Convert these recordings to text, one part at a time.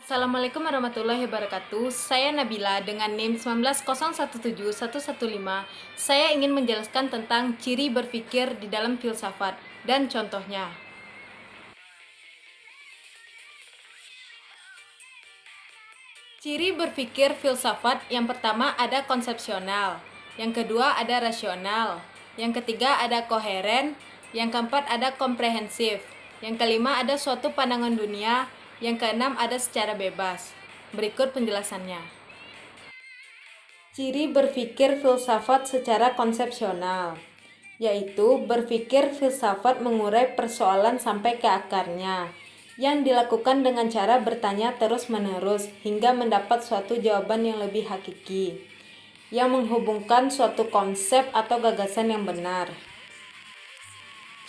Assalamualaikum warahmatullahi wabarakatuh. Saya Nabila dengan NIM 190171115. Saya ingin menjelaskan tentang ciri berpikir di dalam filsafat dan contohnya. Ciri berpikir filsafat yang pertama ada konsepsional, yang kedua ada rasional, yang ketiga ada koheren, yang keempat ada komprehensif, yang kelima ada suatu pandangan dunia, yang keenam ada secara bebas. Berikut penjelasannya. Ciri berpikir filsafat secara konsepsional, yaitu berpikir filsafat mengurai persoalan sampai ke akarnya, yang dilakukan dengan cara bertanya terus-menerus hingga mendapat suatu jawaban yang lebih hakiki, yang menghubungkan suatu konsep atau gagasan yang benar.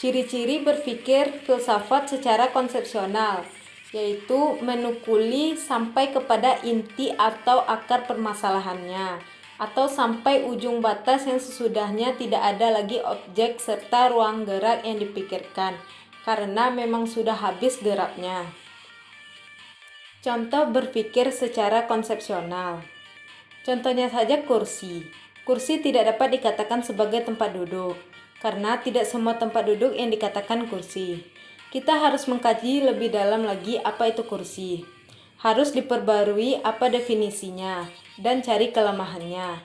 Ciri-ciri berpikir filsafat secara konsepsional, yaitu menukuli sampai kepada inti atau akar permasalahannya, atau sampai ujung batas yang sesudahnya tidak ada lagi objek serta ruang gerak yang dipikirkan, karena memang sudah habis geraknya. Contoh berpikir secara konsepsional. Contohnya saja kursi. Kursi tidak dapat dikatakan sebagai tempat duduk, karena tidak semua tempat duduk yang dikatakan kursi. Kita harus mengkaji lebih dalam lagi apa itu kursi. Harus diperbarui apa definisinya, dan cari kelemahannya.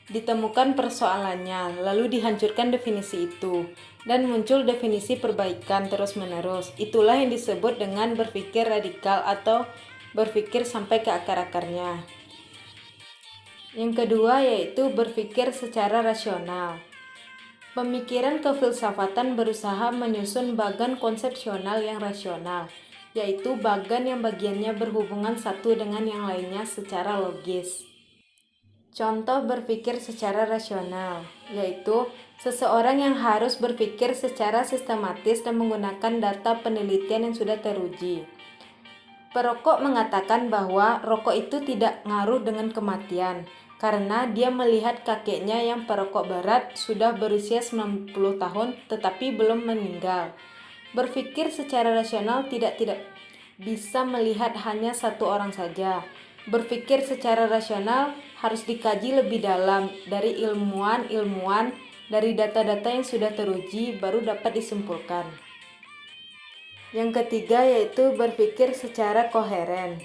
Ditemukan persoalannya, lalu dihancurkan definisi itu, dan muncul definisi perbaikan terus-menerus. Itulah yang disebut dengan berpikir radikal atau berpikir sampai ke akar-akarnya. Yang kedua yaitu berpikir secara rasional. Pemikiran kefilsafatan berusaha menyusun bagan konsepsional yang rasional, yaitu bagan yang bagiannya berhubungan satu dengan yang lainnya secara logis. Contoh berpikir secara rasional, yaitu seseorang yang harus berpikir secara sistematis dan menggunakan data penelitian yang sudah teruji. Perokok mengatakan bahwa rokok itu tidak ngaruh dengan kematian, karena dia melihat kakeknya yang perokok berat sudah berusia 90 tahun tetapi belum meninggal. Berpikir secara rasional tidak bisa melihat hanya satu orang saja. Berpikir secara rasional harus dikaji lebih dalam dari ilmuwan, dari data-data yang sudah teruji baru dapat disimpulkan. Yang ketiga yaitu berpikir secara koheren.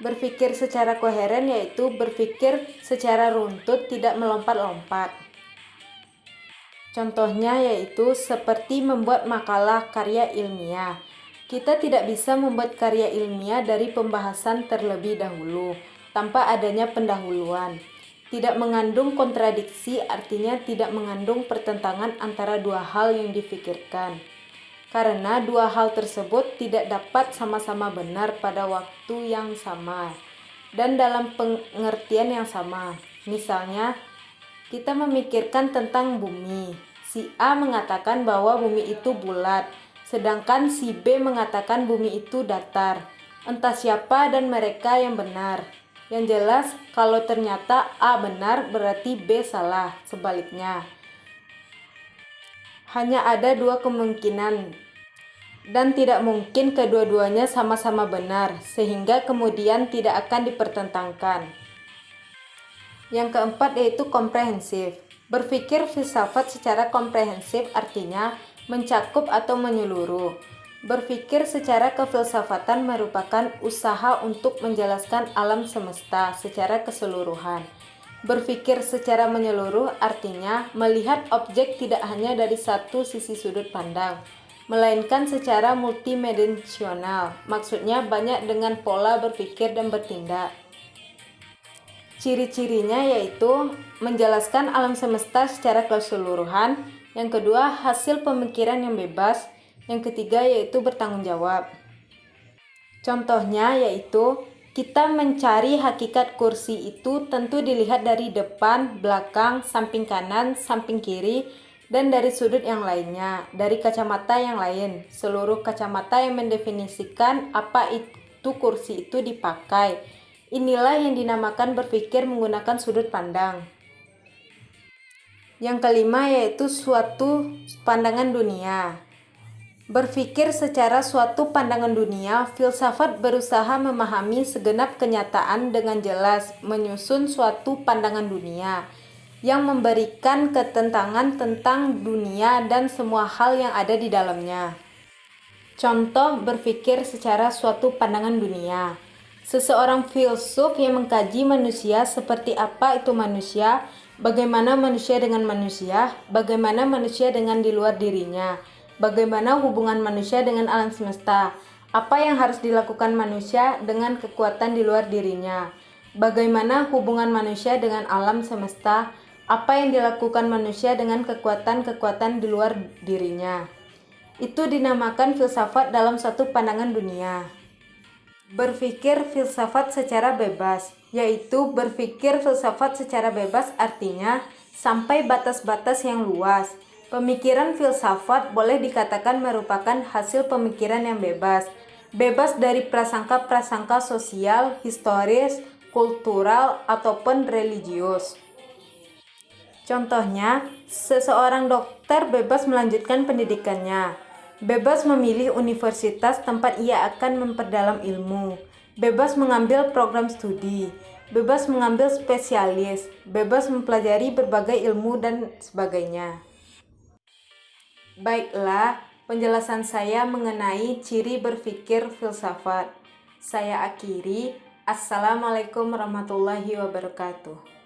Berpikir secara koheren yaitu berpikir secara runtut, tidak melompat-lompat. Contohnya yaitu seperti membuat makalah karya ilmiah. Kita tidak bisa membuat karya ilmiah dari pembahasan terlebih dahulu, tanpa adanya pendahuluan. Tidak mengandung kontradiksi artinya tidak mengandung pertentangan antara dua hal yang dipikirkan. Karena dua hal tersebut tidak dapat sama-sama benar pada waktu yang sama dan dalam pengertian yang sama. Misalnya, kita memikirkan tentang bumi. Si A mengatakan bahwa bumi itu bulat, sedangkan si B mengatakan bumi itu datar. Entah siapa dan mereka yang benar. Yang jelas, kalau ternyata A benar, berarti B salah. Sebaliknya, hanya ada dua kemungkinan dan tidak mungkin kedua-duanya sama-sama benar, sehingga kemudian tidak akan dipertentangkan. Yang keempat yaitu komprehensif. Berpikir filsafat secara komprehensif artinya mencakup atau menyeluruh. Berpikir secara kefilsafatan merupakan usaha untuk menjelaskan alam semesta secara keseluruhan. Berpikir secara menyeluruh artinya melihat objek tidak hanya dari satu sisi sudut pandang, melainkan secara multidimensional. Maksudnya banyak dengan pola berpikir dan bertindak. Ciri-cirinya yaitu menjelaskan alam semesta secara keseluruhan. Yang kedua, hasil pemikiran yang bebas. Yang ketiga yaitu bertanggung jawab. Contohnya yaitu kita mencari hakikat kursi itu tentu dilihat dari depan, belakang, samping kanan, samping kiri, dan dari sudut yang lainnya, dari kacamata yang lain. Seluruh kacamata yang mendefinisikan apa itu kursi itu dipakai. Inilah yang dinamakan berpikir menggunakan sudut pandang. Yang kelima yaitu suatu pandangan dunia. Berpikir secara suatu pandangan dunia, filsafat berusaha memahami segenap kenyataan dengan jelas, menyusun suatu pandangan dunia yang memberikan ketentangan tentang dunia dan semua hal yang ada di dalamnya. Contoh berpikir secara suatu pandangan dunia. Seseorang filsuf yang mengkaji manusia seperti apa itu manusia, bagaimana manusia dengan manusia, bagaimana manusia dengan di luar dirinya, bagaimana hubungan manusia dengan alam semesta, apa yang harus dilakukan manusia dengan kekuatan di luar dirinya, bagaimana hubungan manusia dengan alam semesta, apa yang dilakukan manusia dengan kekuatan-kekuatan di luar dirinya. Itu dinamakan filsafat dalam satu pandangan dunia. Berpikir filsafat secara bebas, yaitu berpikir filsafat secara bebas artinya sampai batas-batas yang luas. Pemikiran filsafat boleh dikatakan merupakan hasil pemikiran yang bebas, bebas dari prasangka-prasangka sosial, historis, kultural, ataupun religius. Contohnya, seseorang dokter bebas melanjutkan pendidikannya, bebas memilih universitas tempat ia akan memperdalam ilmu, bebas mengambil program studi, bebas mengambil spesialis, bebas mempelajari berbagai ilmu, dan sebagainya. Baiklah, penjelasan saya mengenai ciri berpikir filsafat. Saya akhiri. Assalamualaikum warahmatullahi wabarakatuh.